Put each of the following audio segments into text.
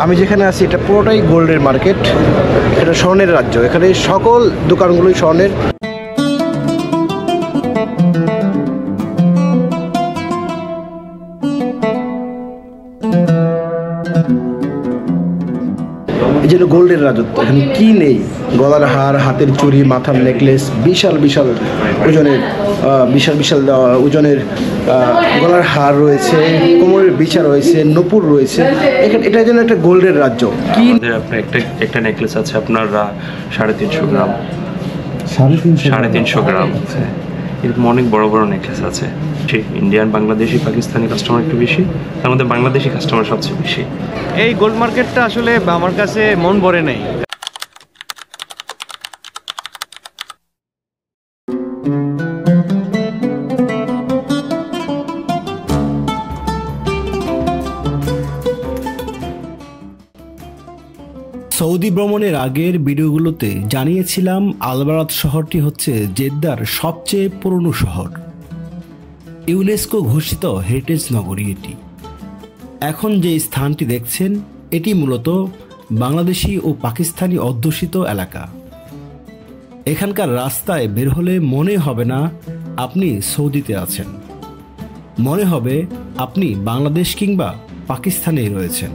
আমি যেখানে আছি এটা পুরোটাই গোল্ডের মার্কেট, এটা স্বর্ণের রাজ্য। এখানে সকল দোকানগুলোই স্বর্ণের। এই জন্য গোল্ডের রাজত্ব, এখানে কি নেই? গলার হার, হাতের চুড়ি, মাথার নেকলেস, বিশাল বিশাল ওজনের ওজনের গলার হার রয়েছে, কোমরের বিছা রয়েছে, নূপুর রয়েছে। এখানে এটা যেন একটা গোল্ডের রাজ্য। কি আপনার একটা নেকলেস আছে আপনার 350 গ্রাম, 350 গ্রাম। এরকম অনেক বড় বড় নেকলেস আছে। ইন্ডিয়ান, বাংলাদেশি, পাকিস্তানি কাস্টমার একটু বেশি, তার মধ্যে বাংলাদেশি কাস্টমার সবচেয়ে বেশি। এই গোল্ড মার্কেটটা আসলে আমার কাছে মন ভরে নেই। সৌদি ভ্রমণের আগের ভিডিওগুলোতে জানিয়েছিলাম আলবারাত শহরটি হচ্ছে জেদ্দার সবচেয়ে পুরনো শহর। ইউনেস্কো ঘোষিত হেরিটেজ নগরী এটি। এখন যে স্থানটি দেখছেন এটি মূলত বাংলাদেশি ও পাকিস্তানি অধ্যুষিত এলাকা। এখানকার রাস্তায় বের হলে মনে হবে না আপনি সৌদিতে আছেন, মনে হবে আপনি বাংলাদেশ কিংবা পাকিস্তানেই রয়েছেন।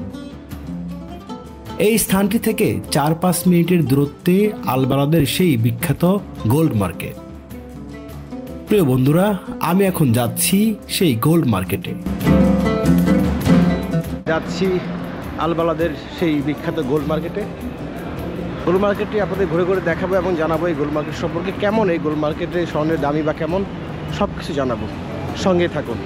এই স্থানটি থেকে 4-5 মিনিটের দূরত্বে আলবারাদের সেই বিখ্যাত গোল্ড মার্কেট। প্রিয় বন্ধুরা, আমি এখন যাচ্ছি সেই গোল্ড মার্কেটে। যাচ্ছি আলবালাদের সেই বিখ্যাত গোল্ড মার্কেটে। গোল্ড মার্কেটটি আপনাদের ঘুরে ঘুরে দেখাবো এবং জানাবো এই গোল্ড মার্কেট সম্পর্কে, কেমন এই গোল্ড মার্কেটে স্বর্ণের দামি বা কেমন, সব কিছু জানাবো। সঙ্গে থাকুন।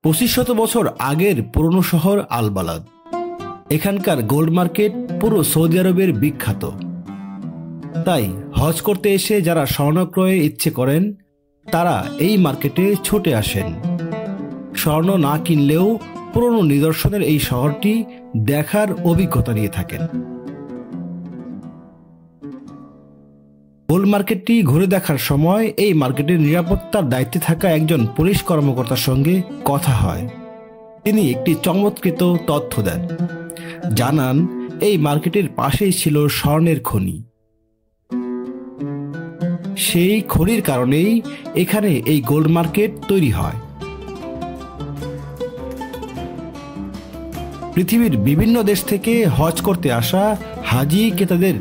2500 বছর আগের পুরনো শহর আলবালাদ। এখানকার গোল্ড মার্কেট পুরো সৌদি আরবের বিখ্যাত। তাই হজ করতে এসে যারা স্বর্ণ ক্রয়ে ইচ্ছে করেন তারা এই মার্কেটে ছুটে আসেন। স্বর্ণ না কিনলেও পুরনো নিদর্শনের এই শহরটি দেখার অভিজ্ঞতা নিয়ে থাকেন। গোল্ড মার্কেটটি ঘুরে দেখার সময় এই মার্কেটের নিরাপত্তার দায়িত্বে থাকা একজন পুলিশ কর্মকর্তার সঙ্গে কথা হয়। তিনি একটি চমৎকৃত তথ্য দেন, জানান এই মার্কেটের পাশেই ছিল স্বর্ণের খনি। সেই খনির কারণেই এখানে এই গোল্ড মার্কেট তৈরি হয়। পৃথিবীর বিভিন্ন দেশ থেকে হজ করতে আসা হাজি ক্রেতাদের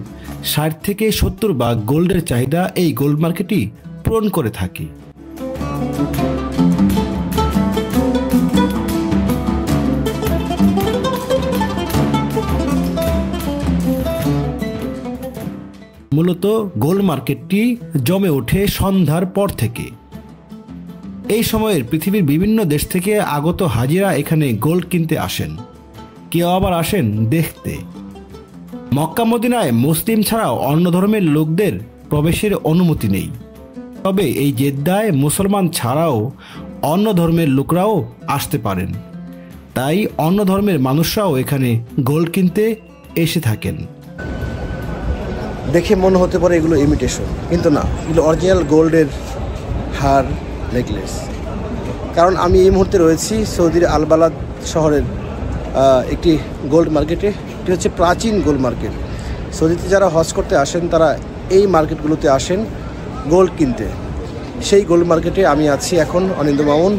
60 থেকে 70 ভাগ গোল্ডের চাহিদা এই গোল্ড মার্কেটই পূরণ করে থাকে। মূলত গোল্ড মার্কেটটি জমে ওঠে সন্ধ্যার পর থেকে। এই সময়ের পৃথিবীর বিভিন্ন দেশ থেকে আগত হাজিরা এখানে গোল্ড কিনতে আসেন, কেউ আবার আসেন দেখতে। মক্কা মদিনায় মুসলিম ছাড়াও অন্য ধর্মের লোকদের প্রবেশের অনুমতি নেই, তবে এই জেদ্দায় মুসলমান ছাড়াও অন্য ধর্মের লোকরাও আসতে পারেন। তাই অন্য ধর্মের মানুষরাও এখানে গোল্ড কিনতে এসে থাকেন। দেখে মনে হতে পারে এগুলো ইমিটেশন, কিন্তু না, এগুলো অরিজিনাল গোল্ডের হার, নেকলেস। কারণ আমি এই মুহূর্তে রয়েছি সৌদির আলবালাদ শহরের একটি গোল্ড মার্কেটে। এটি হচ্ছে প্রাচীন গোল্ড মার্কেট। সৌদিতে যারা হজ করতে আসেন তারা এই মার্কেটগুলোতে আসেন গোল্ড কিনতে। সেই গোল্ড মার্কেটে আমি আছি এখন, অনিন্দ মামুন।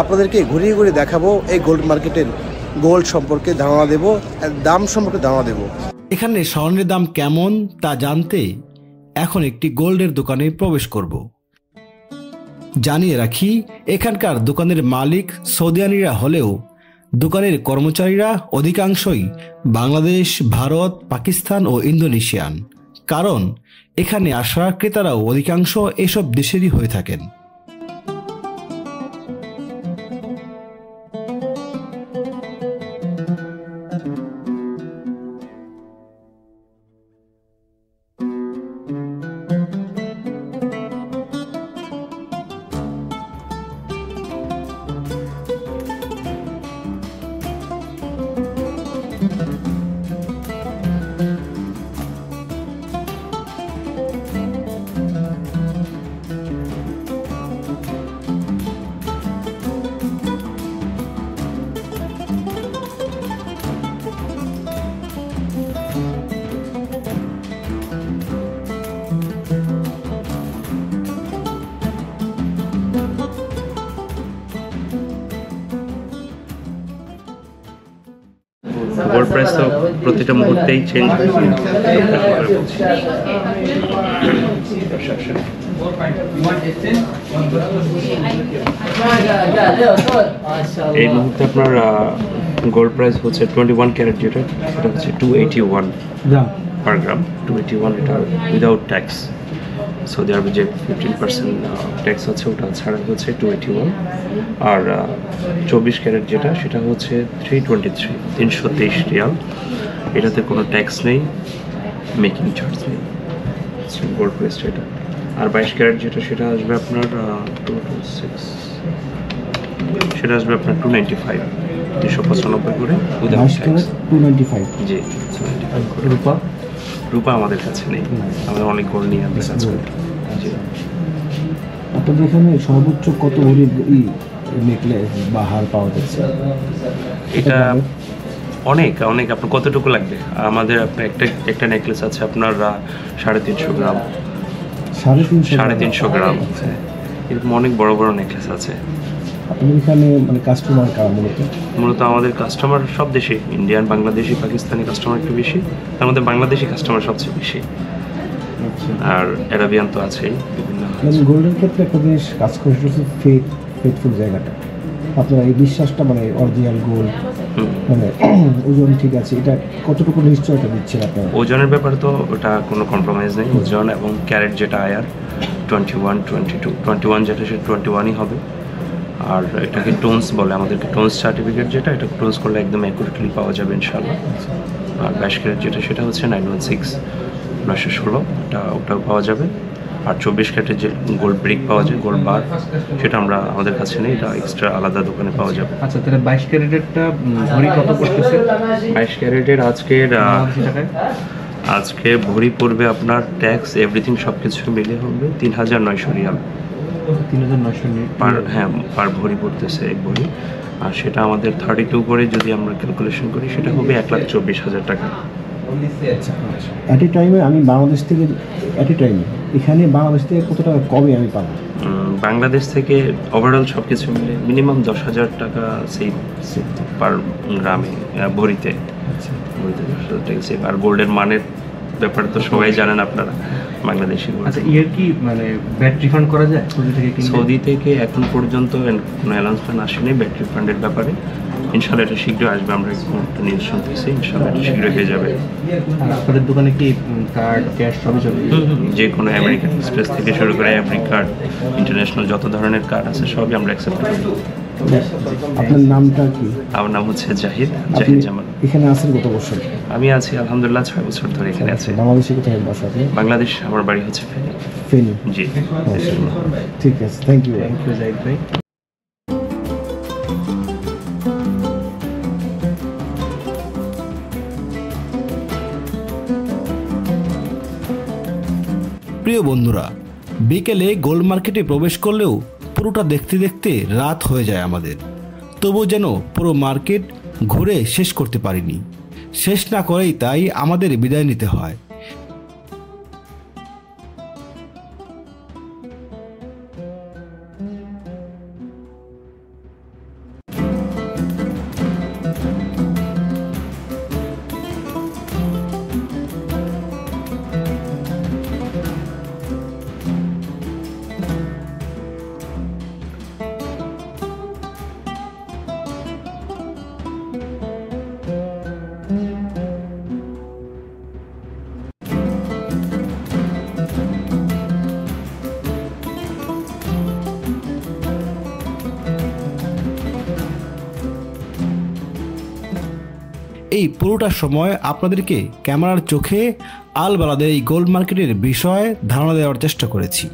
আপনাদেরকে ঘুরিয়ে ঘুরিয়ে দেখাবো এই গোল্ড মার্কেটের গোল্ড সম্পর্কে ধারণা দেব, দাম সম্পর্কে ধারণা দেব। এখানে স্বর্ণের দাম কেমন তা জানতে এখন একটি গোল্ডের দোকানে প্রবেশ করব। জানিয়ে রাখি, এখানকার দোকানের মালিক সৌদিয়ানিরা হলেও দোকানের কর্মচারীরা অধিকাংশই বাংলাদেশ, ভারত, পাকিস্তান ও ইন্দোনেশিয়ান। কারণ এখানে আসা ক্রেতারাও অধিকাংশ এসব দেশেরই হয়ে থাকেন। গোল্ড প্রাইস তো প্রতিটা মুহূর্তেই চেঞ্জ হয়। এই মুহূর্তে আপনার গোল্ড প্রাইস হচ্ছে 21 ক্যারেট, যেটা সেটা হচ্ছে 281 পার গ্রাম। 281 এটা উইদাউট ট্যাক্স। সৌদি আরবে যে 15% ট্যাক্স আছে ওটা ছাড়া হচ্ছে 281। আর 24 ক্যারেট যেটা সেটা হচ্ছে 323 রিয়াল। এটাতে কোনো ট্যাক্স নেই, মেকিং চার্জ নেই, গোল্ড প্রাইসটা এটা। আর 22 ক্যারেট যেটা সেটা আসবে আপনার 226, সেটা আসবে আপনার 295, 395 করে উইদাউট ট্যাক্স। 295 জি। রূপা রূপা আমাদের কাছে নেই, আমরা অনেক গোল্ড নিয়ে আমরা কাজ করি। জি। আপনাদের এখানে সর্বোচ্চ কত ভরির নেকলেস বা হার পাওয়া যাচ্ছে? এটা অনেক অনেক, আপনার কতটুকু লাগবে? আমাদের আপনার একটা নেকলেস আছে আপনার 350 গ্রাম, 350 গ্রাম, এরকম অনেক বড় বড় নেকলেস আছে। আপনাদের এখানে মানে কাস্টমার কারা মূলত আমাদের কাস্টমার সব দেশে, ইন্ডিয়ান, বাংলাদেশি, পাকিস্তানি কাস্টমার একটু বেশি, তার মধ্যে বাংলাদেশি কাস্টমার সবচেয়ে বেশি, আর অ্যারাবিয়ান তো আছেই বিভিন্ন। গোল্ডের ক্ষেত্রে একটা জিনিস কাজ করে, সেটা হচ্ছে ফেথফুল জায়গাটা। আপনারা এই বিশ্বাসটা মানে অরিজিনাল গোল্ড মানে ওজন ঠিক আছে, এটা কতটুকু নিশ্চয়তা দিচ্ছেন আপনারা? ওজনের ব্যাপারে তো ওটা কোনো কম্প্রোমাইজ নেই। ওজন এবং ক্যারেট যেটা আয়ার 21, 22, 21 যেটা সে 21ই হবে। আর এটাকে টোনস বলে, আমাদেরকে টোনস সার্টিফিকেট যেটা, এটা টোনস করলে একদম অ্যাকুরেটলি পাওয়া যাবে ইনশাল্লাহ। আর 22 ক্যারেট যেটা সেটা হচ্ছে 916, 916, ওটাও পাওয়া যাবে। আর 24 ক্যারেটের যে গোল্ড ব্রিক পাওয়া যায়, গোল্ড বার, সেটা আমাদের কাছে নেই, এটা এক্সট্রা আলাদা দোকানে পাওয়া যাবে। আচ্ছা, তাহলে 22 ক্যারেটেরটা ভরি কত পড়তেছে? 22 ক্যারেটের আজকে ভরি পড়বে আপনার ট্যাক্স এভরিথিং সব কিছু মিলে হবে 3900 রিয়াল। 3900 পার ভরি পড়তেছে এক ভরি। আর সেটা আমাদের 32 করে যদি আমরা ক্যালকুলেশন করি সেটা হবে 1,24,000 টাকা। অ্যাট এ টাইমে আমি বাংলাদেশ থেকে এখানে বাংলাদেশ থেকে কত টাকা কমে আমি পাবো? বাংলাদেশ থেকে ওভারঅল সব কিছু মিলে মিনিমাম 10,000 টাকা সেভ পার গ্রামে, ভরিতে 10,000 টাকা সেভ। আর গোল্ডের মানের ব্যাপারে তো সবাই জানেন আপনারা, বাংলাদেশি গোল্ড। আচ্ছা, ইয়ের কি মানে ব্যাট রিফান্ড করা যায় সৌদি থেকে? এখন পর্যন্ত কোনো অ্যানাউন্সমেন্ট আসেনি ব্যাট রিফান্ডের ব্যাপারে। ইনশাল্লাহ এটা শীঘ্রই আসবে, আমরা একটা নিউজ শুনতেছি, ইনশাল্লাহ এটা শীঘ্রই হয়ে যাবে। আপনাদের দোকানে কি কার্ড, ক্যাশ সবই চলবে? যে কোনো আমেরিকান এক্সপ্রেস থেকে শুরু করে এভরি কার্ড, ইন্টারন্যাশনাল যত ধরনের কার্ড আছে সবই আমরা অ্যাকসেপ্ট করি। আপনার নামটা কি? আমার নাম হচ্ছে জাহিদ জামান। এখানে আছেন কত বছর? আমি আছি আলহামদুলিল্লাহ 6 বছর ধরে এখানে আছি। বাংলাদেশে কোথায় বাসা আপনি? বাংলাদেশ, আমার বাড়ি হচ্ছে ফেনী। জি। ঠিক আছে, থ্যাংক ইউ জাহিদ ভাই। প্রিয় বন্ধুরা, বিকেলে গোল্ড মার্কেটে প্রবেশ করলেও পুরোটা দেখতে দেখতে রাত হয়ে যায় আমাদের। তবু যেন পুরো মার্কেট ঘুরে শেষ করতে পারিনি। শেষ না করেই তাই আমাদের বিদায় নিতে হয়। এই পুরোটা সময় আপনাদেরকে ক্যামেরার চোখে আল বালাদের এই গোল্ড মার্কেটের বিষয়ে ধারণা দেওয়ার চেষ্টা করেছি।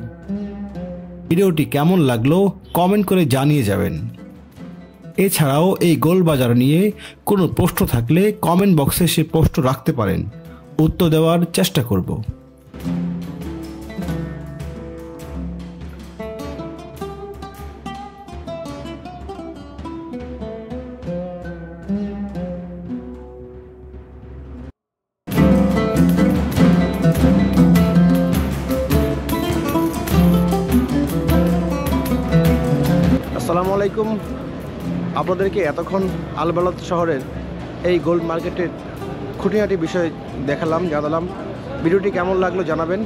ভিডিওটি কেমন লাগলো কমেন্ট করে জানিয়ে যাবেন। এছাড়াও এই গোল্ড বাজার নিয়ে কোনো প্রশ্ন থাকলে কমেন্ট বক্সে সে প্রশ্ন রাখতে পারেন, উত্তর দেওয়ার চেষ্টা করব। আসসালামু আলাইকুম। আপনাদেরকে এতক্ষণ আল বালাদ শহরের এই গোল্ড মার্কেটের খুঁটিনাটি বিষয় দেখালাম, জানালাম। ভিডিওটি কেমন লাগলো জানাবেন।